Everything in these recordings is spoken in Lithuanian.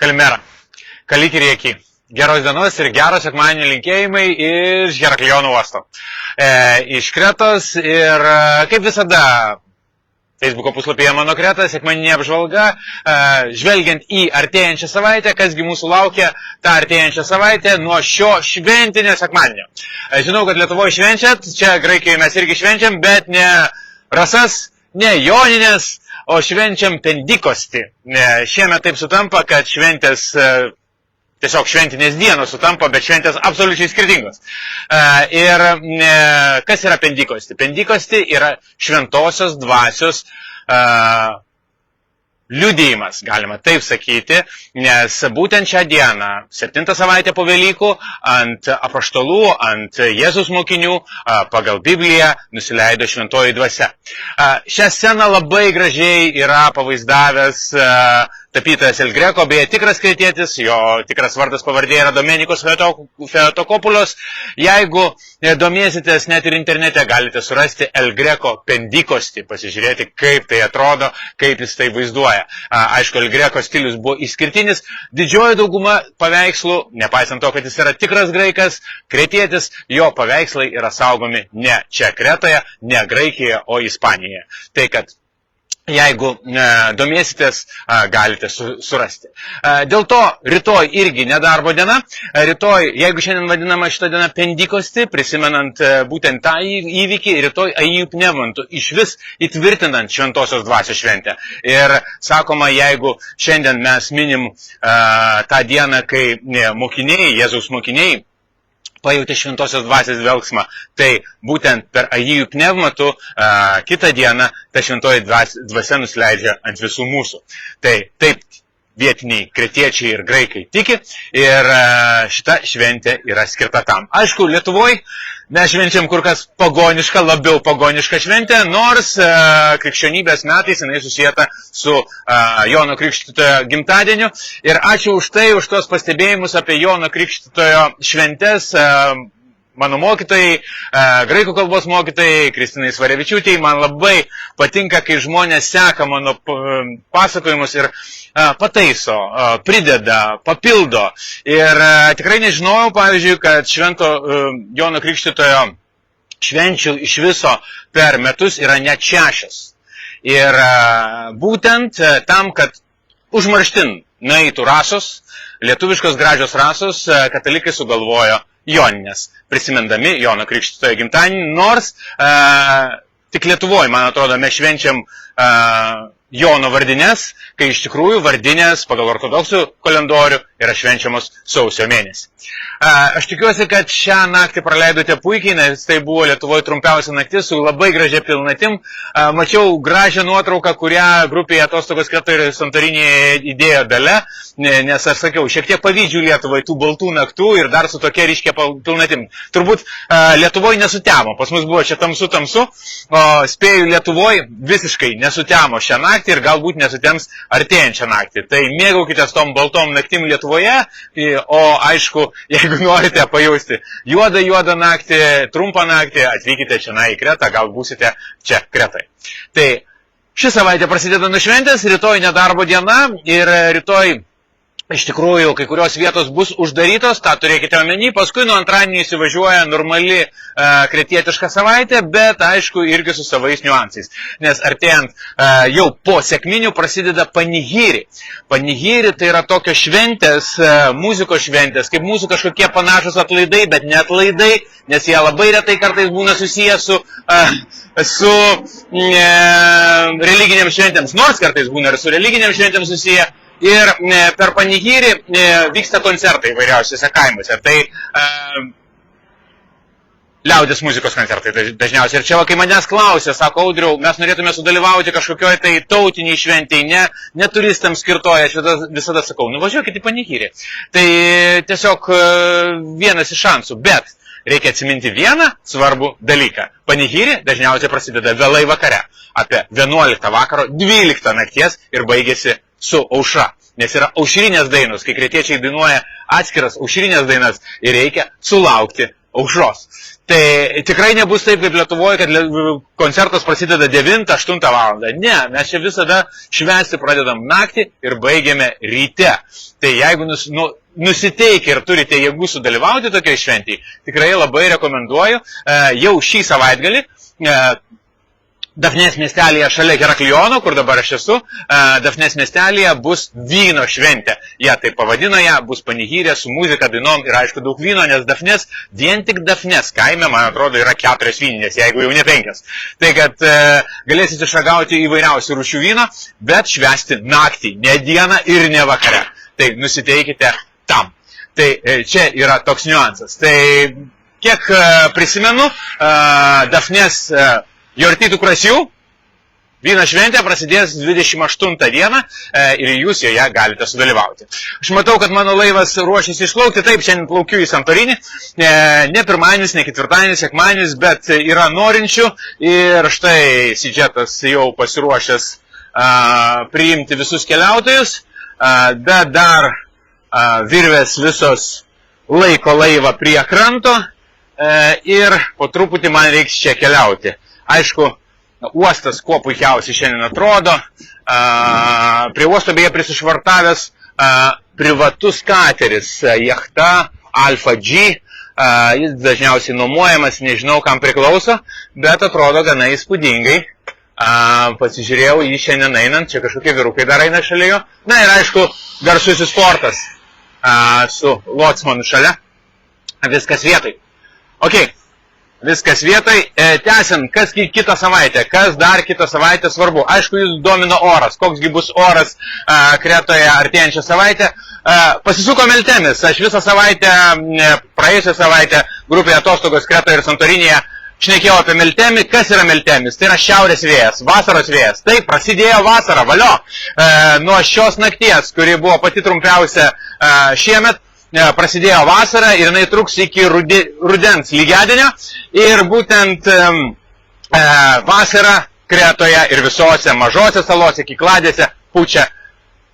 Kalimera. Kalikirieki. Geros dienos ir geros sekmadienio linkėjimai iš Heraklijono uosto. Iš Kretos ir kaip visada Facebook'o puslapyje mano Kreta, sekmadieninė apžvalga, žvelgiant į artėjančią savaitę, kasgi mūsų laukia tą artėjančią savaitę nuo šio šventinio sekmadienio. Žinau, kad Lietuvoje švenčiat, čia Graikijoje mes irgi švenčiam, bet ne rasas, ne joninės, o švenčiam Pentikosti. Šiemet taip sutampa, kad šventės tiesiog šventinės dienos sutampa, bet šventės absoliučiai skirtingos. Ir kas yra Pentikosti? Pentikosti yra šventosios dvasios liudijimas, galima taip sakyti, nes būtent šią dieną, 7 savaitę po Velykų, ant apaštalų, ant Jėzus mokinių, pagal Bibliją nusileido šventoji dvasia. Šią sceną labai gražiai yra pavaizdavęs tapytojas El Greco, beje tikras kretietis, jo tikras vardas pavardė yra Domenikos Feotokopulos. Jeigu domėsitės net ir internete, galite surasti El Greco Pentikosti, pasižiūrėti, kaip tai atrodo, kaip jis tai vaizduoja. Aišku, El Greco stilius buvo išskirtinis, didžioji dauguma paveikslų, nepaisant to, kad jis yra tikras graikas, kretietis, jo paveikslai yra saugomi ne čia Kretoje, ne Graikijoje, o Ispanijoje. Tai kad jeigu domėsitės, galite surasti. Dėl to rytoj irgi nedarbo diena. Rytoj, jeigu šiandien vadinama šitą dieną Pentikosti, prisimenant būtent tą įvykį, rytoj Aijų pneumantų, išvis įtvirtinant šventosios dvasios šventę. Ir sakoma, jeigu šiandien mes minim tą dieną, kai mokiniai, Jėzaus mokiniai, pajautė šventosios dvasios dvelgsmą, tai būtent per Aijų pneumatų kitą dieną ta šventoji dvasia nusileidžia ant visų mūsų. Tai taip vietiniai kretiečiai ir graikai tiki ir šita šventė yra skirta tam. Aišku, Lietuvoje mes švenčiam kur kas pagonišką, labiau pagonišką šventę, nors krikščionybės metais jinai susijęta su Jono Krikštytojo gimtadieniu. Ir ačiū už tai, už tos pastebėjimus apie Jono Krikštytojo šventes. Mano mokytojai, graikų kalbos mokytojai, Kristinai Svarevičiūtei, man labai patinka, kai žmonės seka mano pasakojimus ir pataiso, prideda, papildo. Ir tikrai nežinojau, pavyzdžiui, kad švento Jono Krikštytojo švenčių iš viso per metus yra net 6. Ir būtent tam, kad užmarštin nueitų rasos, lietuviškos gražios rasos, katalikai sugalvojo joninės, prisimendami Jono Krikštytojo gimtadienį, nors tik Lietuvoje, man atrodo, mes švenčiam Jono vardines, kai iš tikrųjų vardinės pagal ortodoksų kalendorių yra švenčiamos sausio mėnesį. Aš tikiuosi, kad šią naktį praleidote puikiai, nes tai buvo Lietuvoje trumpiausia naktis su labai gražia pilnatim. Mačiau gražią nuotrauką, kurią grupėje Atostogos Kretoje ir Santorinėje įdėjo Dalia, nes aš sakiau, šiek tiek pavydžiu Lietuvoje tų baltų naktų ir dar su tokia ryškia pilnatim. Turbūt Lietuvoje nesutemo, pas mus buvo čia tamsu, o spėju Lietuvoje visiškai nesutemo šią naktį ir galbūt nesutems artėjančią naktį. Tai mėgaukitės tom baltom naktim Lietuvoje, o aišku, jeigu norite pajausti juodą naktį, trumpą naktį, atvykite čia į Kretą, gal būsite čia Kretai. Tai ši savaitė prasideda nuo šventės, rytoj nedarbo diena ir rytoj iš tikrųjų kai kurios vietos bus uždarytos, tą turėkite omeny, paskui nuo antradienį įsivažiuoja normali kretietiška savaitė, bet aišku irgi su savais niuansais, nes artėjant jau po sekminių prasideda panihiri. Panihiri tai yra tokios šventės, muzikos šventės, kaip mūsų kažkokie panašus atlaidai, bet ne atlaidai, nes jie labai retai kartais būna susiję su religinėm šventėms, nors kartais būna ir su religinėm šventėms susiję. Ir per panihirį vyksta koncertai įvairiausiuose kaimuose. Tai liaudės muzikos koncertai dažniausiai. Ir čia, kai manęs klausė, sako, Audriau, mes norėtume sudalyvauti kažkokioje tai tautiniai šventėje, ne turistams skirtoje, aš visada sakau, nuvažiuokit į panihirį. Tai tiesiog vienas iš šansų, bet reikia atsiminti vieną svarbų dalyką. Panihiri dažniausiai prasideda vėlai vakare, apie 11 vakaro, 12 nakties ir baigėsi su aušra. Nes yra aušrinės dainos, kai kretiečiai dainuoja atskiras aušrinės dainas ir reikia sulaukti aušros. Tai tikrai nebus taip kaip Lietuvoje, kad koncertas prasideda 9-8 valandą. Ne, mes čia visada švęsti pradedam naktį ir baigiame ryte. Tai jeigu nusiteikia ir turite jėgų sudalyvauti tokioje šventėje, tikrai labai rekomenduoju jau šį savaitgalį. Dafnės miestelėje šalia Heraklijono, kur dabar aš esu, Dafnės miestelėje bus vyno šventė. Jie taip pavadino ją, bus panihyrė su muzika, dainom ir aišku daug vyno, nes Dafnės, vien tik Dafnės kaime, man atrodo, yra 4 vyninės, jeigu jau ne 5. Tai kad galėsite išragauti įvairiausių rūšių vyno, bet švęsti naktį, ne dieną ir ne vakare. Tai nusiteikite tam. Tai čia yra toks niuansas. Tai kiek prisimenu, Dafnės Jortytų Krasių vyno šventė prasidės 28 dieną ir jūs joje galite sudalyvauti. Aš matau, kad mano laivas ruošiasi išplaukti, taip, šiandien plaukiu į Santorinį, ne pirmadienis, ne ketvirtadienis, sekmadienis, bet yra norinčių ir štai Sidžetas jau pasiruošęs priimti visus keliautojus, bet dar virvės visos laiko laivą prie kranto ir po truputį man reiks čia keliauti. Aišku, uostas kuo puikiausiai šiandien atrodo, prie uosto beje prisišvartavęs privatus kateris, jachta Alfa G, jis dažniausiai nuomojamas, nežinau kam priklauso, bet atrodo gana įspūdingai. Pasižiūrėjau jį šiandien einant, čia kažkokie vyrukai dar eina šalia jo. Na ir aišku, garsusis sportas su lotsmanu šalia, viskas vietoj. Ok. Viskas vietoj, tęsiant, kas kitą savaitę, kas dar kitą savaitę svarbu. Aišku, jūs domino oras, koksgi bus oras Kretoje artėjančią savaitę. Pasisuko Meltemis, aš visą savaitę, praėjusią savaitę grupėje atostogos Kretoje ir Santorinėje šnekėjau apie Meltemį. Kas yra Meltemis? Tai yra šiaurės vėjas, vasaros vėjas. Taip, prasidėjo vasara, valio. Nuo šios nakties, kuri buvo pati trumpiausia šiemet, prasidėjo vasara ir jinai truks iki rudens lygiadienio ir būtent vasara Kretoje ir visose mažose salose, Kikladėse pučia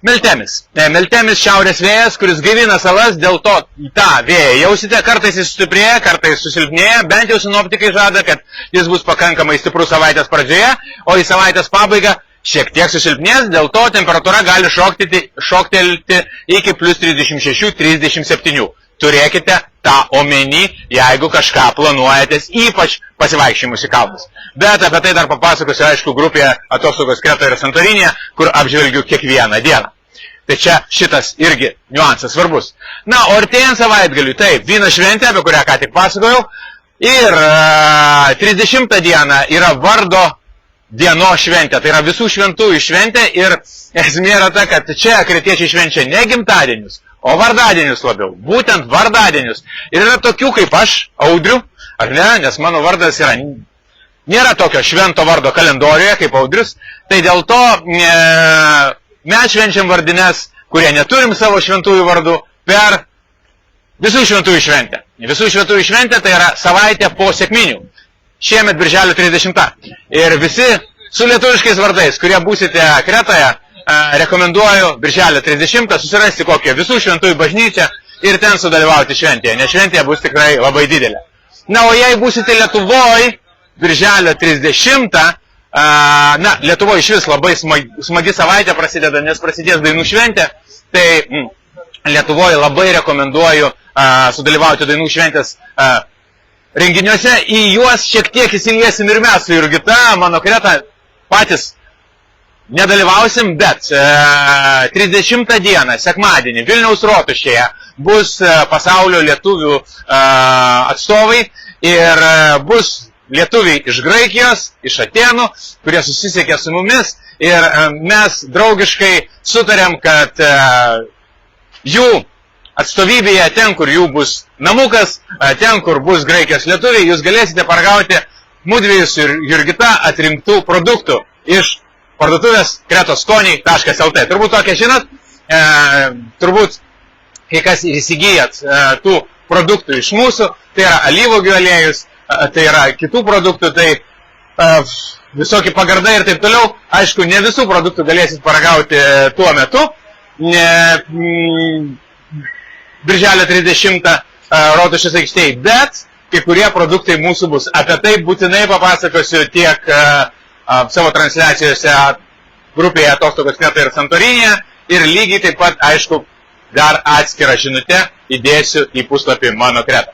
Meltemis. Meltemis šiaurės vėjas, kuris gaivina salas, dėl to tą vėją jausite, kartais jis stiprėja, kartais susilpnėja, bent jau sinoptikai žada, kad jis bus pakankamai stiprus savaitės pradžioje, o į savaitės pabaigą šiek tiek susilpnės, dėl to temperatūra gali šoktelti iki plus 36-37. Turėkite tą omeny, jeigu kažką planuojatės, ypač pasivaikščiojimus į kalnus. Bet apie tai dar papasakosiu, aišku, grupėje atostogos Kretoje ir Santorinėje, kur apžvelgiu kiekvieną dieną. Tai čia šitas irgi niuansas svarbus. Na, o artėjant savaitgaliui, taip, vyno šventė, apie kurią ką tik pasakojau, ir 30 dieną yra vardo dienos šventė, tai yra visų šventųjų šventė ir esmė yra ta, kad čia kretiečiai švenčia ne gimtadienius, o vardadienius labiau, būtent vardadienius. Ir yra tokių kaip aš, Audrių, ar ne, nes mano vardas yra, nėra tokio švento vardo kalendorijoje kaip Audrius, tai dėl to mes švenčiam vardines, kurie neturim savo šventųjų vardų per visų šventųjų šventę. Visų šventųjų šventė tai yra savaitė po sekminių. Šiemet birželio 30. Ir visi su lietuviškais vardais, kurie būsite Kretoje, rekomenduoju birželio 30 susirasti kokią visų šventųjų bažnyčią ir ten sudalyvauti šventėje, nes šventėje bus tikrai labai didelė. Na, o jei būsite Lietuvoje birželio 30, na, Lietuvoje iš vis labai smagi savaitė prasideda, nes prasidės dainų šventė, tai Lietuvoje labai rekomenduoju sudalyvauti dainų šventės renginiuose, į juos šiek tiek įsiliesim ir mes su Jurgita, mano Kreta, patys nedalyvausim, bet 30 dieną, sekmadienį, Vilniaus rotušėje bus pasaulio lietuvių atstovai ir bus lietuviai iš Graikijos, iš Atenų, kurie susisiekė su mumis ir mes draugiškai sutarėm, kad jų atstovybėje, ten, kur jų bus namukas, ten, kur bus Graikijos lietuviai, jūs galėsite paragauti mudviejų su Jurgita atrinktų produktų iš parduotuvės kretoskoniai.lt. Turbūt tokia žinot, turbūt kai kas įsigijat tų produktų iš mūsų, tai yra alyvuogių aliejus, tai yra kitų produktų, tai visokie pagardai ir taip toliau. Aišku, ne visų produktų galėsit paragauti tuo metu. Birželio 30 rotušės aikštėje, bet kai kurie produktai mūsų bus. Apie tai būtinai papasakosiu tiek savo transliacijose grupėje Atostogos Kretoje ir Santorinėje ir lygiai taip pat, aišku, dar atskirą žinutę įdėsiu į puslapį Mano Kreta.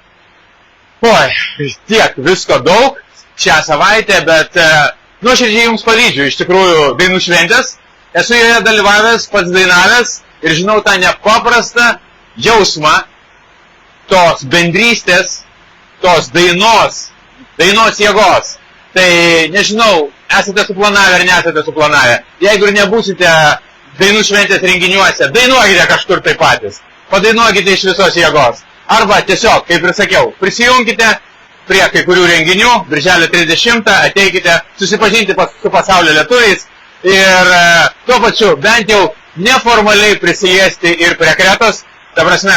Oi, tiek, visko daug šią savaitę, bet nuoširdžiai jums pavydžiu, iš tikrųjų, dainų šventės. Esu joje dalyvavęs, pats dainavęs ir žinau tą nepaprastą jausmą tos bendrystės, tos dainos jėgos. Tai nežinau, esate suplanavę ar nesate suplanavę. Jeigu ir nebūsite dainų šventės renginiuose, dainuokite kažkur tai patys. Padainuokite iš visos jėgos. Arba tiesiog, kaip ir sakiau, prisijungkite prie kai kurių renginių, birželio 30, ateikite susipažinti su pasaulio lietuviais ir tuo pačiu bent jau neformaliai prisiliesti ir prie Kretos, ta prasme,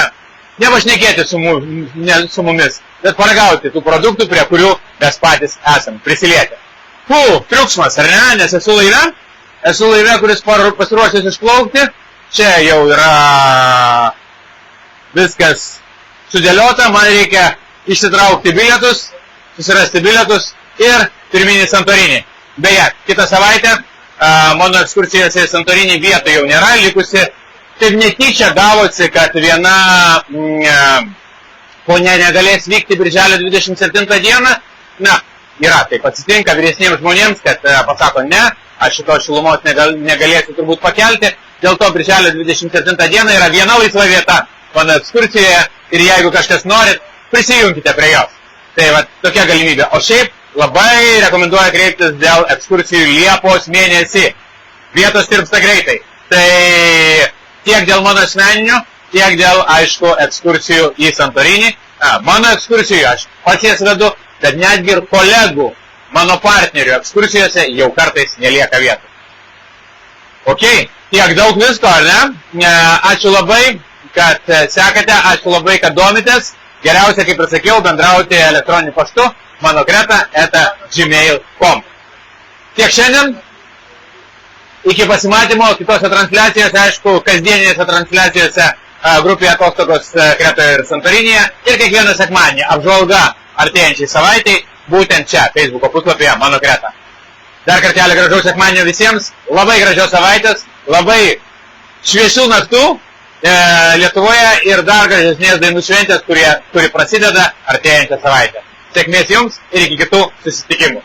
nepašnekėti su mumis, bet paragauti tų produktų, prie kurių mes patys esam prisilietę. Triukšmas, ar ne? Nes esu laive, kuris pasiruošęs išplaukti, čia jau yra viskas sudėliota, man reikia išsitraukti bilietus, susirasti bilietus ir pirminį Santorinį. Beje, kitą savaitę mano ekskursijose į Santorinį vietų jau nėra likusi. Taip netyčia gavosi, kad viena ponia negalės vykti birželio 27 dieną. Na, yra, taip atsitinka vyresniems žmonėms, kad pasako ne, aš šitos šilumos negalėsiu turbūt pakelti. Dėl to birželio 27 dieną yra viena laisva vieta mano ekskursijoje ir jeigu kažkas norit, prisijunkite prie jos. Tai va, tokia galimybė. O šiaip labai rekomenduoju kreiptis dėl ekskursijų Liepos mėnesį. Vietos tirpsta greitai. Tai tiek dėl mano asmeninių, tiek dėl, aišku, ekskursijų į Santorinį. Mano ekskursijų aš pats jas vedu, bet netgi ir kolegų, mano partnerių ekskursijose jau kartais nelieka vietų. Ok, tiek daug visko, ar ne? Ačiū labai, kad sekate, ačiū labai, kad domitės. Geriausia, kaip ir sakiau, bendrauti elektroniniu paštu manokreta@gmail.com. Tiek šiandien. Iki pasimatymo kitose transliacijose, aišku, kasdieninėse transliacijose grupėje Atostogos Kretoje ir Santorinėje ir kiekvieną sekmadienį apžvalga artėjančiai savaitei būtent čia, Facebooko puslapyje Mano Kreta. Dar kartelį gražaus sekmadienio visiems, labai gražios savaitės, labai šviesių naktų Lietuvoje ir dar gražesnės dainų šventės, kuri prasideda artėjančią savaitę. Sėkmės jums ir iki kitų susitikimų.